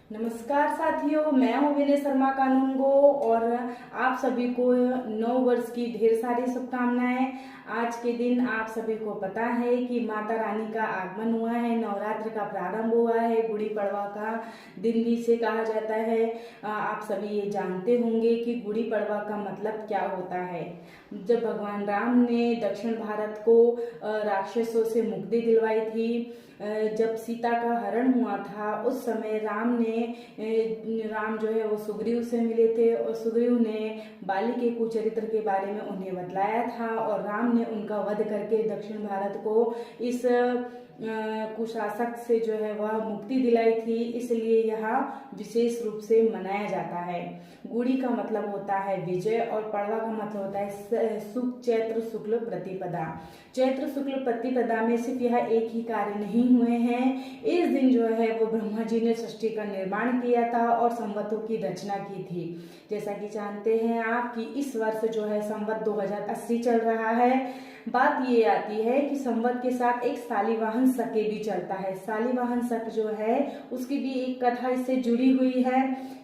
नमस्कार साथियों, मैं हूँ विनय शर्मा कानूनगो और आप सभी को नव वर्ष की ढेर सारी शुभकामनाएं। आज के दिन आप सभी को पता है कि माता रानी का आगमन हुआ है, नवरात्र का प्रारंभ हुआ है, गुड़ी पड़वा का दिन भी इसे कहा जाता है। आप सभी ये जानते होंगे कि गुड़ी पड़वा का मतलब क्या होता है। जब भगवान राम ने दक्षिण भारत को राक्षसों से मुक्ति दिलवाई थी, जब सीता का हरण हुआ था, उस समय राम जो है वो सुग्रीव से मिले थे और सुग्रीव ने बाली के कुचरित्र के बारे में उन्हें बतलाया था और राम ने उनका वध करके दक्षिण भारत को इस कुशासक से जो है वह मुक्ति दिलाई थी। इसलिए यह विशेष रूप से मनाया जाता है। गुड़ी का मतलब होता है विजय और पड़वा का मतलब होता है चैत्र शुक्ल प्रतिपदा। चैत्र शुक्ल प्रतिपदा में सिर्फ यह एक ही कार्य नहीं हुए हैं। इस दिन जो है वो ब्रह्मा जी ने सृष्टि का निर्माण किया था और संवतों की रचना की थी। जैसा कि जानते हैं आप कि इस वर्ष जो है संवत 2080 चल रहा है। बात ये आती है कि संवत के साथ एक शालिवाहन शके भी चलता है। शालिवाहन शक जो है उसकी भी एक कथा इससे जुड़ी हुई है।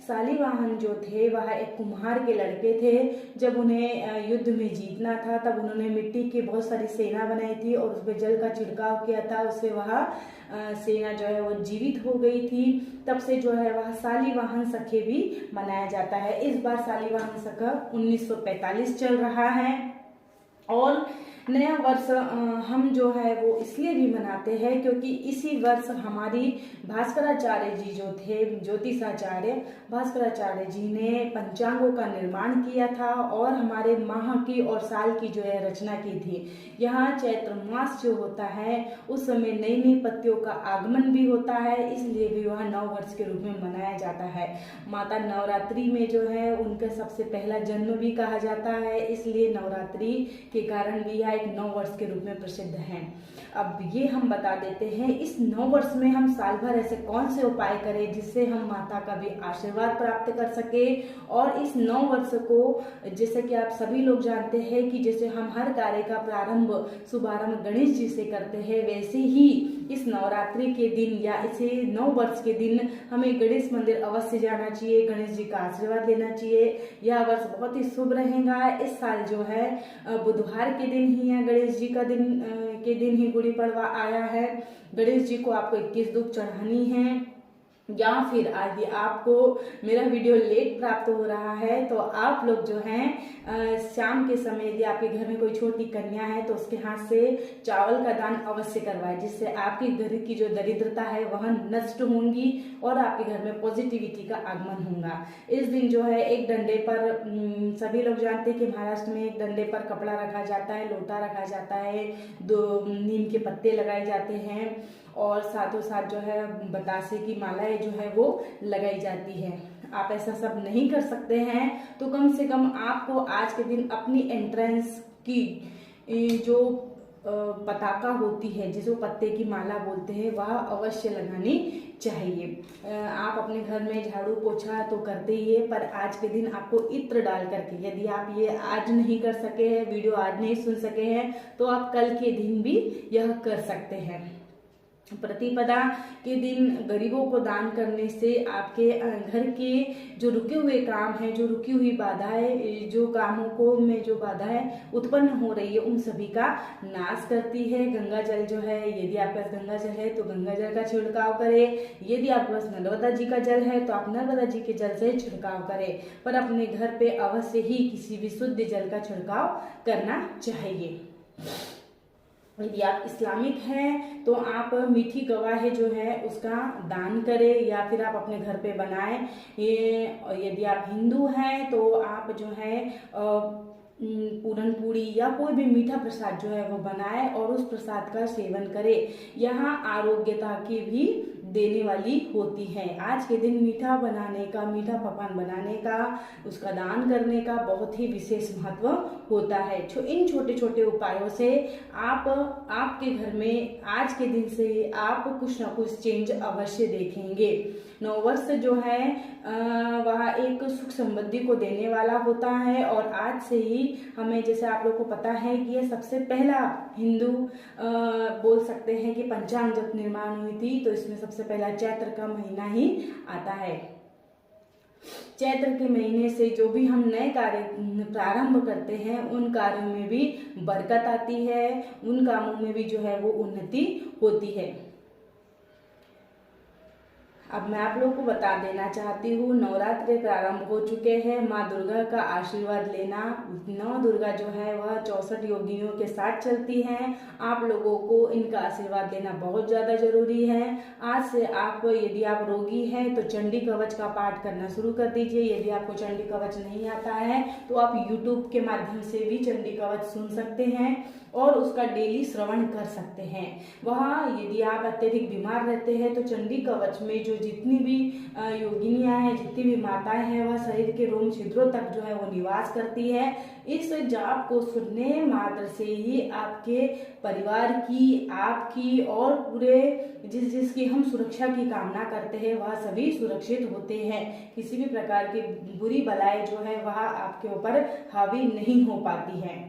शालिवाहन जो थे वह एक कुम्हार के लड़के थे। जब उन्हें युद्ध में जीतना था तब उन्होंने मिट्टी की बहुत सारी सेना बनाई थी और उस पर जल का छिड़काव किया था। उससे वह सेना जो है वो जीवित हो गई थी। तब से जो है वह शालिवाहन शके भी मनाया जाता है। इस बार शालिवाहन शक 1945 चल रहा है और नया वर्ष हम जो है वो इसलिए भी मनाते हैं क्योंकि इसी वर्ष हमारी भास्कराचार्य जी जो थे, ज्योतिषाचार्य भास्कराचार्य जी ने पंचांगों का निर्माण किया था और हमारे माह की और साल की जो है रचना की थी। यहाँ चैत्र मास जो होता है उस समय नई नई पत्तियों का आगमन भी होता है, इसलिए भी वह नव वर्ष के रूप में मनाया जाता है। माता नवरात्रि में जो है उनका सबसे पहला जन्म भी कहा जाता है, इसलिए नवरात्रि के कारण भी एक नव वर्ष के रूप में प्रसिद्ध है। अब ये हम बता देते हैं इस नव वर्ष में हम साल भर ऐसे कौन से उपाय करें जिससे हम माता का भी आशीर्वाद प्राप्त कर सके। और इस नव वर्ष को जैसे कि आप सभी लोग जानते हैं कि जैसे हम हर कार्य का शुभारंभ गणेश जी से करते हैं, वैसे ही इस नवरात्रि के दिन या इसे नव वर्ष के दिन हमें गणेश मंदिर अवश्य जाना चाहिए, गणेश जी का आशीर्वाद लेना चाहिए। यह वर्ष बहुत ही शुभ रहेगा। इस साल जो है बुधवार के दिन ही या गणेश जी का दिन ही गुड़ी पड़वा आया है। गणेश जी को आपको 21 दूब चढ़ानी है या फिर यदि आपको मेरा वीडियो लेट प्राप्त हो रहा है तो आप लोग जो हैं शाम के समय यदि आपके घर में कोई छोटी कन्या है तो उसके हाथ से चावल का दान अवश्य करवाएं, जिससे आपके घर की जो दरिद्रता है वह नष्ट होंगी और आपके घर में पॉजिटिविटी का आगमन होगा। इस दिन जो है एक डंडे पर सभी लोग जानते हैं कि महाराष्ट्र में एक डंडे पर कपड़ा रखा जाता है, लोटा रखा जाता है, 2 नीम के पत्ते लगाए जाते हैं और साथों साथ जो है बतासे की मालाएं जो है वो लगाई जाती है। आप ऐसा सब नहीं कर सकते हैं तो कम से कम आपको आज के दिन अपनी एंट्रेंस की जो पताका होती है, जिसको पत्ते की माला बोलते हैं, वह अवश्य लगानी चाहिए। आप अपने घर में झाड़ू पोछा तो करते ही है, पर आज के दिन आपको इत्र डाल करके, यदि आप ये आज नहीं कर सके हैं, वीडियो आज नहीं सुन सके हैं, तो आप कल के दिन भी यह कर सकते हैं। प्रतिपदा के दिन गरीबों को दान करने से आपके घर के जो रुके हुए काम हैं, जो रुकी हुई बाधाएं, जो कामों को में जो बाधाएं उत्पन्न हो रही है, उन सभी का नाश करती है। गंगा जल जो है, यदि आपके पास गंगा जल है तो गंगा जल का छिड़काव करें। यदि आपके पास नर्मदा जी का जल है तो आप नर्मदा जी के जल से छिड़काव करें, पर अपने घर पे अवश्य ही किसी भी शुद्ध जल का छिड़काव करना चाहिए। यदि आप इस्लामिक हैं तो आप मीठी गवाह जो है उसका दान करें या फिर आप अपने घर पे बनाएं। यदि आप हिंदू हैं तो आप जो है पूरन पूरी या कोई भी मीठा प्रसाद जो है वो बनाए और उस प्रसाद का सेवन करें। यहाँ आरोग्यता की भी देने वाली होती है। आज के दिन मीठा बनाने का, मीठा पकवान बनाने का, उसका दान करने का बहुत ही विशेष महत्व होता है। इन छोटे छोटे उपायों से आप आपके घर में आज के दिन से आप कुछ ना कुछ चेंज अवश्य देखेंगे। नववर्ष जो है वह एक सुख समृद्धि को देने वाला होता है और आज से ही हमें, जैसे आप लोग को पता है कि यह सबसे पहला हिंदू बोल सकते हैं कि पंचांग जब निर्माण हुई थी, तो इसमें सबसे पहला चैत्र का महीना ही आता है। चैत्र के महीने से जो भी हम नए कार्य प्रारंभ करते हैं उन कार्यों में भी बरकत आती है, उन कामों में भी जो है वो उन्नति होती है। अब मैं आप लोगों को बता देना चाहती हूँ, नवरात्रि प्रारंभ हो चुके हैं। माँ दुर्गा का आशीर्वाद लेना। नौ दुर्गा जो है वह 64 योगिनियों के साथ चलती हैं। आप लोगों को इनका आशीर्वाद लेना बहुत ज़्यादा जरूरी है। आज से आप, यदि आप रोगी हैं तो चंडी कवच का पाठ करना शुरू कर दीजिए। यदि आपको चंडी कवच नहीं आता है तो आप यूट्यूब के माध्यम से भी चंडी कवच सुन सकते हैं और उसका डेली श्रवण कर सकते हैं। वहाँ यदि आप अत्यधिक बीमार रहते हैं तो चंडी कवच में जो जितनी भी योगिनियाँ हैं, जितनी भी माताएं हैं, वह शरीर के रोम छिद्रों तक जो है वो निवास करती है। इस जाप को सुनने मात्र से ही आपके परिवार की, आपकी और पूरे जिसकी हम सुरक्षा की कामना करते हैं वह सभी सुरक्षित होते हैं। किसी भी प्रकार की बुरी बलाएं जो है वह आपके ऊपर हावी नहीं हो पाती है।